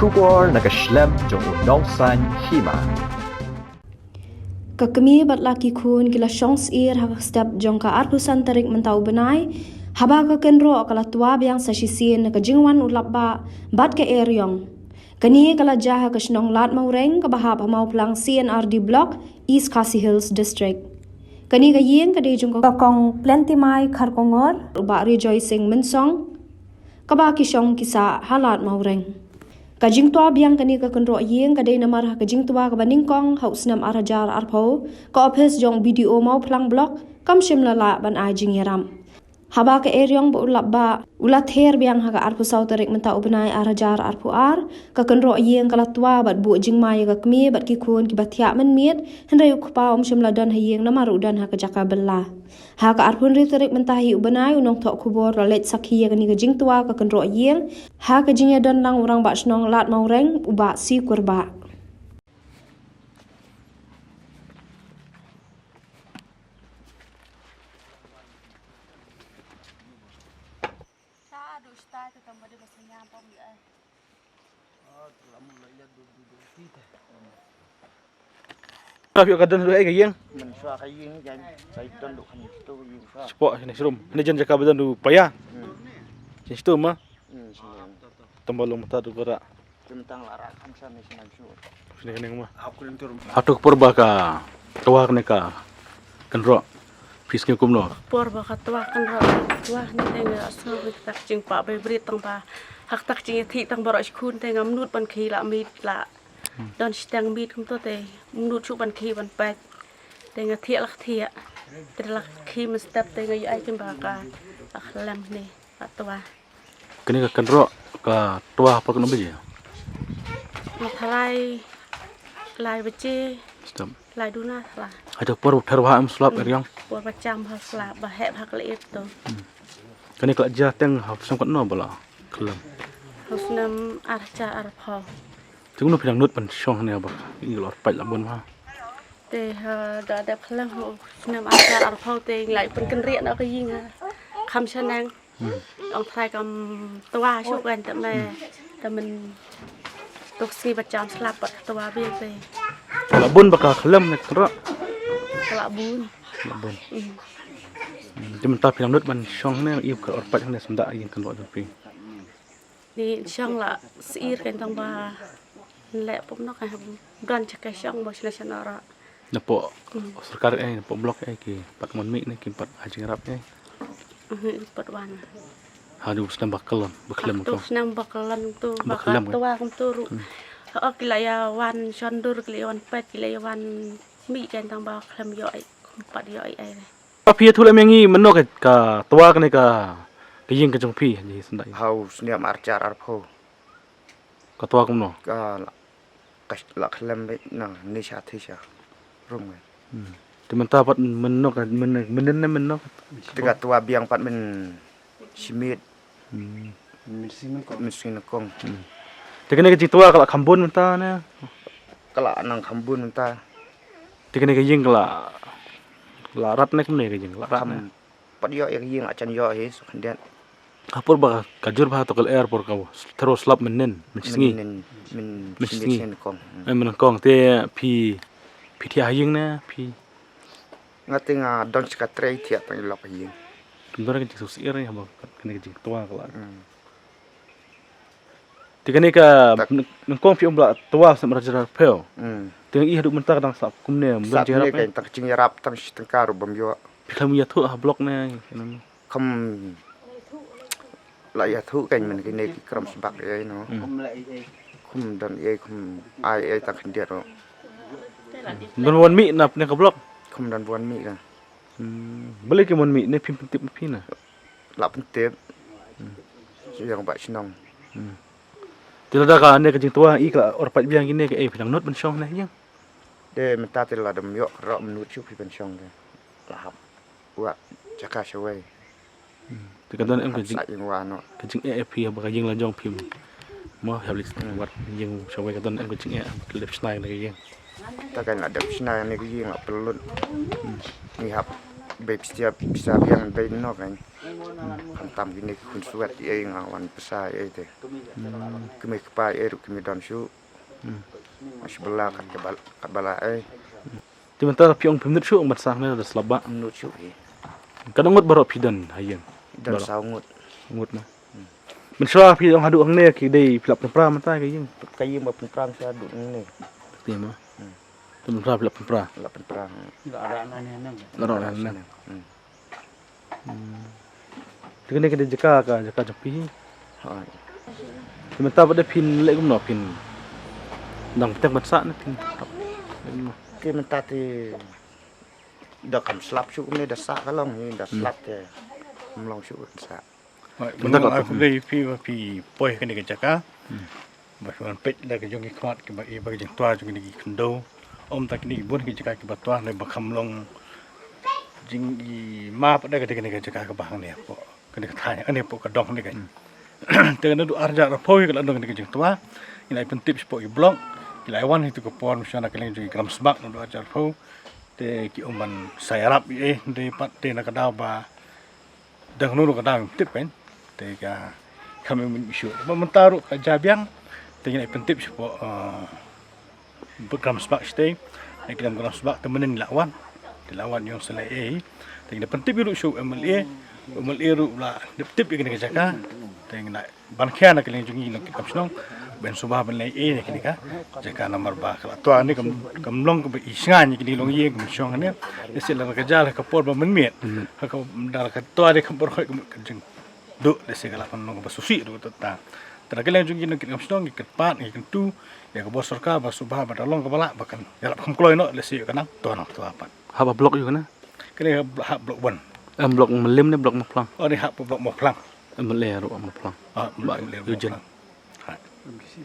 Kubor nakaslem jong udongsan hima. Kakami batlaki kun kila shongs ir hak step jong ka arpusan tarik mentau benai haba ka kenro kala tua biang sa sisin ka jingwan ulapba bat ka eryong kani kala jaha ka shnong lat maureng ka bahap mau plang CNRD block East Khasi Hills district kani ka yeng ka de jong ka kong plenty mai kharkongor ba rejoicing mensong ka ba ki shong kisa halat maureng Kajing tua biang kani ka kenro yeng ka day namar kajing tua ka baningkong haus nam arajar arpo ka office jong video mau plang blok kam shim lala ban ai jing yaram haba ka eryong ba ulap ba ulat her biang ha ka arpo sau tarik menta ubnai arajar arpo ar ka kenro yeng kala tua bat bu jing mai ka kmi bat ki kun ki bathya men miet hendai ukpa shim ladan hayeng namar udan ha ka jaka bella ha ka arpun ri tarik menta hi ubnai unong thok khubor lalet sakhi kani ka jing tua ka kenro yeng ha ka jing dan lang urang ba snong lat maureng uba si kurba Tapi kadang dulu yang Mensua kayu ni jangan saya dan duk kan itu mensua. sport ni serum. Ni jan jaka badan dulu payah. Situ mah Senang. tambalong mata tu gerak. Tentang larak kan sana senang suat. Sini kena mah. Aku yang turun. Atuk purba ka tua kena ka kenro. Fiskin kumno. Purba ka tua kenro. Tua ni tengah asal tak jing pak berit tang pa. Hak tak jing thi tang barak kun tengah menut ban khi la mit la. Don stang mit kum to te menut chu ban khi ban pek. Tengah thi lak thi. Terlak khi men step tengah ai kin ba ka. Akhlam ni tua. Kena ka kenro ka tua apa kena biji? Mathalai lai bace Stop. lai duna lah. Ada pur perwa am sulap eryang. Pur macam hal lah bahek hak le itu. Kena ka jah teng haf sam no bala. Kelam. Harus nam arca arpau. Tunggu pidang nut pan syong ni abak. Ini lor pai labun mah. Te dah ada kelam nam arca arpau te lại pun kenriak nak kaying kham chanang. Ông thay cầm toa chụp gần tận này, tầm mình tục si bật chạm slap bật toa biên về, Labun baka kelam ni kenro. lạ bún. Labun. Cuma tak pidang nut pan syong ni iu ka orpat ni senda yang kenro tu pi. Ni xong là sir cái tông ba lẹ bụng nó cái đoàn chắc cái xong bao nhiêu chân ara. Napo serkar napo blok ki pat mon mi ni ki pat haji rap ni. Bật ban. Hadu sedang bakalan baklam ko. Tục năm bakalan tu Bakalan bakal toa kum tu. Ở kilaya wan sondur kilaya wan pet kilaya wan mi cái tông ba klam yoi pat yoi ai. Tapi tu lah mengi menok ka tua kan ka kiying ka jong pi ni sendai. Hau senang arcar arpo. Ka tua kum no. Ka lak lem na ni sah tisha. Rum. Di menta pat menok menen menok. Tiga tua biang pat men simit. Mesin kong. Tekene ka tua kala kambun menta na. Kalau nang kambun entah. Tekene ka ying kala larat nek ne ka ying larat na. Pat yo yang acan yo he sukandian. Kapur ba kajur ba to kal airport ka terus lap menen mensingi. Men Mesingi. mesin kong. Ai men kong te pi ti haying na pi. Ngating don sekatre tiap pang lap yang. Tundura ka sus ir ya ba kene ka tua kala. Tekene ka kong pi umbla tua sam rajar pel. Teng i hadu menta kadang sap kumne mun Saat jarap. ni kan tak cing yarap tam setengkar bam yo. Kamu ya tu blok na. Không lại thú cảnh mình cái này cái cầm bạc ấy nó không đàn ấy không ai ấy ta khinh điệt rồi Don wan mi na ka blok. không đàn buôn mỹ cả Balik ke mon mi ne pim tip pi na. lạp tiếp yang bạc xin nong Tidak ada ka ne ka jing tua i ka or pat biang gini ka pinang not ben syong na yang. để mình ta tên là đầm yọ rõ mình nuốt chút bên trong đây là học quạt chắc cả sâu ấy Ti ka don em ka jing sai yang wa nó pi ba ka jing la jong pim. Mo hablik wat jing syong ka don em ka jing lep snai na ka yang. ta cái là đầm xin này cái gì là pelun nghi học baik setiap bisa yang baik no kan hantam gini kun suat ye ngawan besar ye te kemi kepai kemi don syu masih bela kat bala Sementara piong pemnut syuk matsah me da slaba. menurut syu Kadang ngut barok pidan hayang. dan saungut Ngut na. Mensra piong hadu ang ne ki dei pilap pra mata kayeng. kayu ma perang saya duk ni Tema. Mensra pilap pra. lapan perang Laro na. Dengan kita jaka jampi. hai Sementara pada pin lek gum no pin. Dang petek matsa na pin. ke mentati dah kam slap syu ni dah sak kalong ni dah slap te melong syu sak Bentar Bentar kau aku dari pi poi kan dekat Jaka. Bahkan pet dah ke jongi khmat ke bagi jeng tua jongi di kendo. Om tak ni bun ke Jaka ke batua le bakam long jing i ma pada ke dekat Jaka ke bahang ni po. Ke dekat tanya ani po ke dong ni kan. Dengan tu arja rapoi ke dong dekat jeng tua. Ini pentip po i blok. Ilai wan itu ke pon misalnya ke jongi gram sebak no arja rapoi. Te ki oman sayarap de pat te na kadau ba. Dah nuru kadang tip kan. Tega kami mengisu. Mentaruh kajabiang tengah pentip sepo program sebab stay. Program sebab temenin lawan. Lawan yang selai. Tengah pentip biru show MLA ru la tip yang kena jaka. Tengah bankian nak kalian jungi nak kapsnong. Ben subah ben lai ni kini ka. Jaka nomor ba kalau tua ni kamlong ke isngan ni kini long ye kamsong ni. Isi la kerja ke por ba menmiet. Ka dar ka tua dia kampor ke jeng do desi kala kan nong basusi do tata terakhir jungi nong kita mesti ngi ketpat ngi kentu ya ke bosor ka basubah badalong ke balak bahkan ya lam kloy no desi kana to no to apa Haba blok juga na. kene hak blok 1 Blok melim ni blok maplang. oh ni hak blok mo plang Mele ru maplang. ah Ba blok ujen. ha